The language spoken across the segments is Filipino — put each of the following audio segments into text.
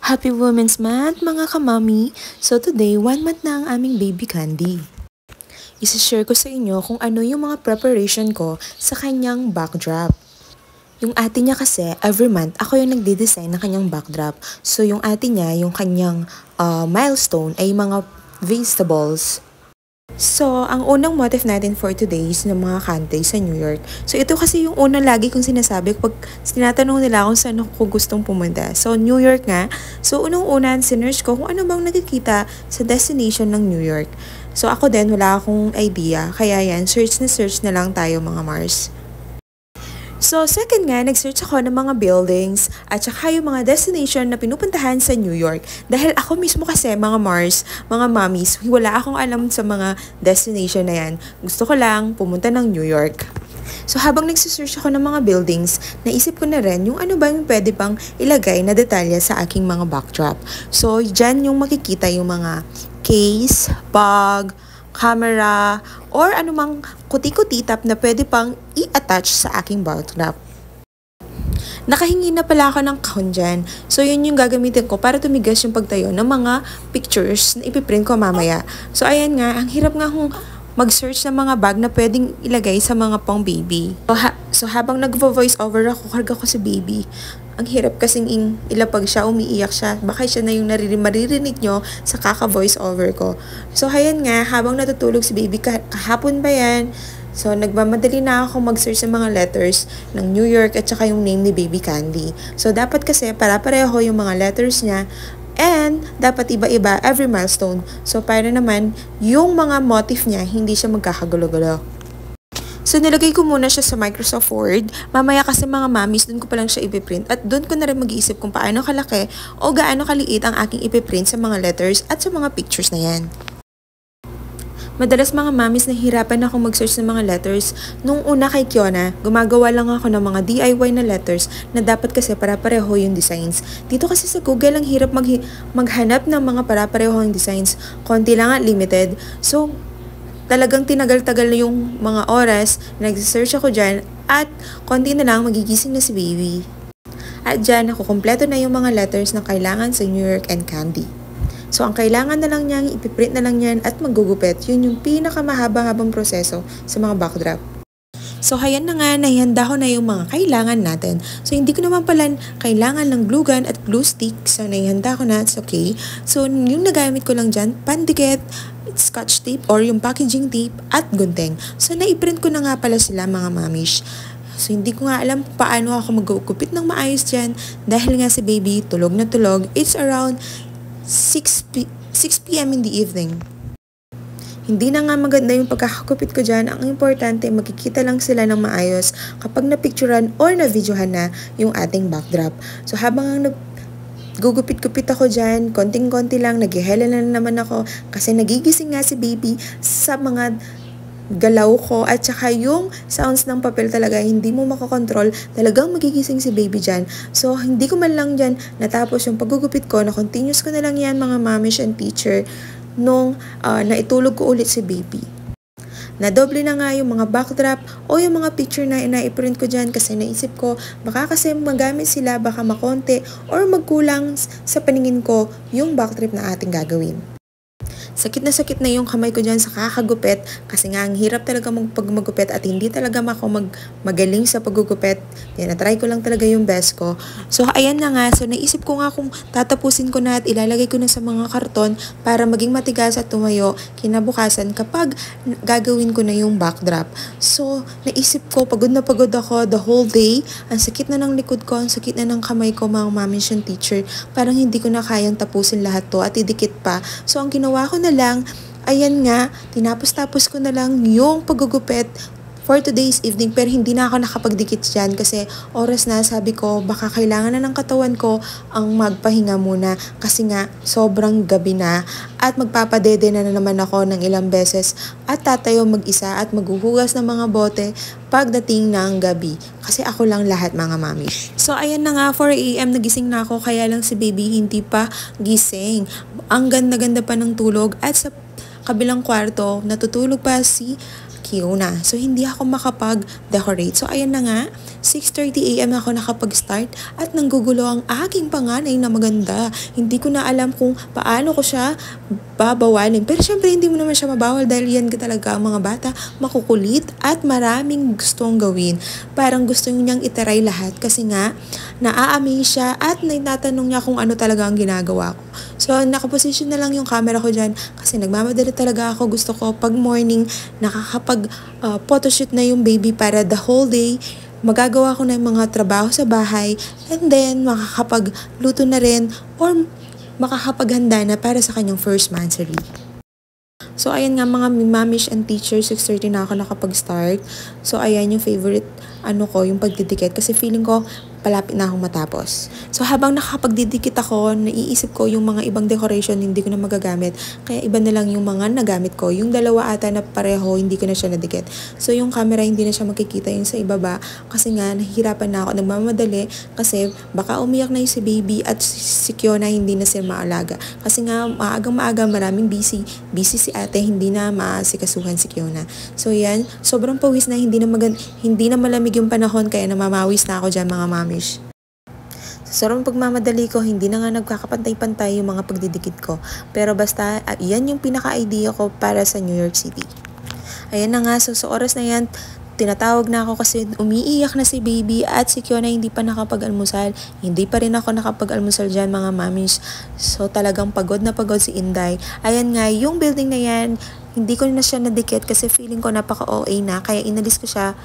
Happy Women's Month mga kamami! So today, 1 month na ang aming baby Candy. Isishare ko sa inyo kung ano yung mga preparation ko sa kanyang backdrop. Yung ate niya kasi, every month, ako yung nagde-design ng kanyang backdrop. So yung ate niya, yung kanyang milestone ay mga vegetables. So, ang unang motif natin for today is ng mga kante sa New York. So, ito kasi yung unang lagi kong sinasabi pag tinatanong nila kung saan ako gustong pumunta. So, New York nga. So, unang-una, sinerch ko kung ano bang nakikita sa destination ng New York. So, ako din, wala akong idea. Kaya yan, search na lang tayo mga Mars. So, second nga, nag-search ako ng mga buildings at saka yung mga destination na pinupuntahan sa New York. Dahil ako mismo kasi, mga Mars, mga mommies, wala akong alam sa mga destination na yan. Gusto ko lang pumunta ng New York. So, habang nagsisearch ako ng mga buildings, naisip ko na rin yung ano ba yung pwede pang ilagay na detalye sa aking mga backdrop. So, dyan yung makikita yung mga case, bag, camera, or anumang kuti-kuti tap na pwede pang i-attach sa aking backdrop. Nakahingi na pala ako ng kahon dyan. So, yun yung gagamitin ko para tumigas yung pagtayo ng mga pictures na ipiprint ko mamaya. So, ayan nga, ang hirap nga kung mag-search ng mga bag na pwedeng ilagay sa mga pang baby. So habang nag-voice over ako, karga ko si baby. Ang hirap kasing ilapag siya, umiiyak siya. Baka siya na yung maririnig nyo sa kaka-voice over ko. So, ayan nga, habang natutulog si baby, kahapon ba yan? So, nagmamadali na ako mag-search sa mga letters ng New York at saka yung name ni Baby Candy. So, dapat kasi para-pareho yung mga letters niya and dapat iba-iba every milestone. So, para naman yung mga motif niya, hindi siya magkakagulo-gulo. So, nilagay ko muna siya sa Microsoft Word. Mamaya kasi mga mommies, dun ko pa lang siya ipiprint. At dun ko na rin mag-iisip kung paano kalaki o gaano kaliit ang aking ipiprint sa mga letters at sa mga pictures na yan. Madalas mga mommies, nahihirapan ako mag-search ng mga letters. Nung una kay Kiona, gumagawa lang ako ng mga DIY na letters na dapat kasi para-pareho yung designs. Dito kasi sa Google, ang hirap maghanap ng mga para-pareho yung designs. Konti lang at limited. So, talagang tinagal-tagal na yung mga oras na nag-search ako dyan at konti na lang magigising na si baby. At dyan, nakukumpleto na yung mga letters na kailangan sa New York and Candy. So, ang kailangan na lang niyang ipiprint na lang yan at magugupit. Yun yung pinakamahaba-habang proseso sa mga backdrop. So, hayan na nga, nahihanda ko na yung mga kailangan natin. So, hindi ko naman pala kailangan ng glue gun at glue stick. So, nahihanda ko na, it's okay. So, yung nagamit ko lang dyan, pandikit, scotch tape or yung packaging tape at gunting. So, naiprint ko na nga pala sila mga mamish. So, hindi ko nga alam paano ako magugupit ng maayos dyan dahil nga si baby tulog na tulog. It's around 6 p.m. in the evening. Hindi na nga maganda yung pagkakagupit ko dyan. Ang importante, makikita lang sila ng maayos kapag napicturan or na-videohan na yung ating backdrop. So, habang gugupit-gupit ako dyan, konting-konti lang, naghihela na naman ako kasi nagigising nga si baby sa mga galaw ko at saka yung sounds ng papel talaga, hindi mo makakontrol, talagang magigising si baby dyan. So, hindi ko man lang dyan natapos yung paggugupit ko, na-continuous ko na lang yan mga mamish and teacher nung naitulog ko ulit si baby. Nadoble na nga yung mga backdrop o yung mga picture na ina-print ko dyan kasi naisip ko baka kasi magamit sila, baka makonti or magkulang sa paningin ko yung backdrop na ating gagawin. Sakit na yung kamay ko dyan sa kakagupit kasi nga ang hirap talaga magpagmagupit at hindi talaga ako magaling sa paggugupit. Yan, na-try ko lang talaga yung best ko. So, ayan na nga. So, naisip ko nga kung tatapusin ko na at ilalagay ko na sa mga karton para maging matigas at tumayo kinabukasan kapag gagawin ko na yung backdrop. So, naisip ko, pagod na pagod ako the whole day. Ang sakit na ng likod ko, ang sakit na ng kamay ko, mga mamish and teacher. Parang hindi ko na kayang tapusin lahat to at idikit pa. So, ang ginawa ko na lang, ayan nga, tinapos-tapos ko na lang yung paggugupit for today's evening pero hindi na ako nakapagdikit dyan kasi oras na, sabi ko baka kailangan na ng katawan ko ang magpahinga muna kasi nga sobrang gabi na at magpapadede na naman ako ng ilang beses at tatayo mag-isa at maghuhugas ng mga bote pagdating ng gabi kasi ako lang lahat mga mami. So ayan na nga, 4 AM nagising na ako kaya lang si baby hindi pa gising. Ang ganda-ganda pa ng tulog at sa kabilang kwarto natutulog pa si Kiona. So, hindi ako makapag-decorate. So, ayan na nga, 6:30 AM ako nakapag-start at nanggugulo ang aking panganay na maganda. Hindi ko na alam kung paano ko siya babawalin. Pero syempre, hindi mo naman siya mabawal dahil yan ka talaga ang mga bata, makukulit at maraming gustong gawin. Parang gusto niyang itaray lahat kasi nga, naa-amaze siya at naitatanong niya kung ano talaga ang ginagawa ko. So, nakaposition na lang yung camera ko dyan kasi nagmamadali talaga ako. Gusto ko pag morning, photoshoot na yung baby para the whole day. Magagawa ko na yung mga trabaho sa bahay and then makakapagluto na rin or makakapaghanda na para sa kanyang first monthsary. So, ayan nga mga mamish and teachers, 6:30 na ako nakapag-start. So, ayan yung favorite yung pagdidikit kasi feeling ko palapit na akong matapos. So, habang nakakapagdidikit ako, naiisip ko yung mga ibang decoration hindi ko na magagamit. Kaya iba na lang yung mga nagamit ko. Yung dalawa ata na pareho, hindi ko na siya nadikit. So, yung camera hindi na siya makikita yung sa ibaba kasi nga nahihirapan na ako. Nagmamadali kasi baka umiyak na yung si baby at si Kiona hindi na sila maalaga. Kasi nga maagang-maaga maraming busy. Busy si ate, hindi na maasikasuhan si Kiona. So, yan. Sobrang pawis na hindi na malamig yung panahon kaya namamawis na ako dyan mga mamish. Sa sarong pagmamadali ko, hindi na nga nagkakapantay-pantay yung mga pagdidikit ko. Pero basta, yan yung pinaka-idea ko para sa New York City. Ayan na nga, so sa oras na yan, tinatawag na ako kasi umiiyak na si baby at si Kiona hindi pa nakapag-almusal. Hindi pa rin ako nakapag-almusal dyan mga mamish. So talagang pagod na pagod si Inday. Ayan nga, yung building na yan, hindi ko na siya nadikit kasi feeling ko napaka-OA na. Kaya inalis ko siya.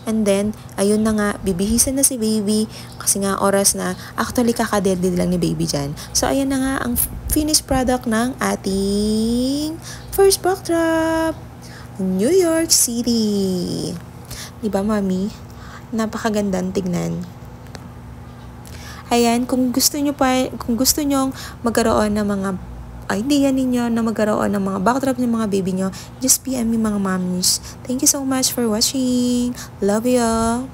And then, ayun na nga, bibihisan na si baby kasi nga oras na. Actually, kakadedid lang ni baby dyan. So, ayan na nga ang finished product ng ating first backdrop. New York City. Diba, mami? Napakagandang tignan. Ayan, kung gusto nyong magkaroon ng mga idea ninyo na magkaroon ng mga backdrop ng mga baby nyo, just PM me mga mommies. Thank you so much for watching. Love you all.